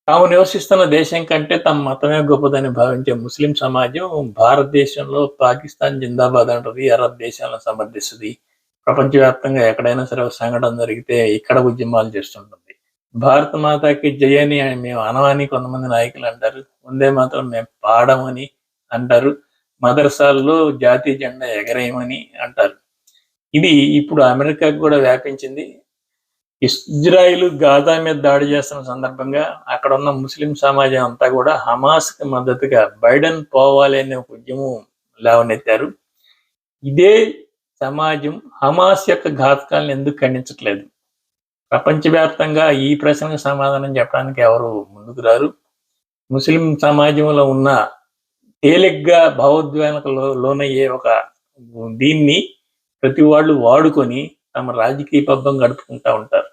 తాము నివసిస్తున్న దేశం కంటే తమ మతమే గొప్పదని భావించే ముస్లిం సమాజం భారతదేశంలో పాకిస్తాన్ జిందాబాద్ అంటది. అరబ్ దేశాలను సమర్థిస్తది. ప్రపంచవ్యాప్తంగా ఎక్కడైనా సరే ఒక సంఘటన జరిగితే ఇక్కడ ఉద్యమాలు చేస్తుంటుంది. భారత మాతాకి జై అని మేము అనమని కొంతమంది నాయకులు అంటారు. వందే మాతరం మేము పాడమని అంటారు. మదర్సాల్లో జాతీయ జెండా ఎగరేయమని అంటారు. ఇది ఇప్పుడు అమెరికాకు కూడా వ్యాపించింది. ఇజ్రాయిల్ గాజా మీద దాడి చేస్తున్న సందర్భంగా అక్కడ ఉన్న ముస్లిం సమాజం అంతా కూడా హమాస్ కి మద్దతుగా బైడెన్ పోవాలి అనే ఒక ఉద్యమం లేవనెత్తారు. ఇదే సమాజం హమాస్ యొక్క ఘాతకాలను ఎందుకు ఖండించట్లేదు? ప్రపంచవ్యాప్తంగా ఈ ప్రశ్నకు సమాధానం చెప్పడానికి ఎవరు ముందుకు రారు. ముస్లిం సమాజంలో ఉన్న తేలిగ్గా భావోద్వేగాలకు లోనయ్యే ఒక దీన్ని ప్రతి వాళ్ళు వాడుకొని తమ రాజకీయ పబ్బం గడుపుకుంటా ఉంటారు.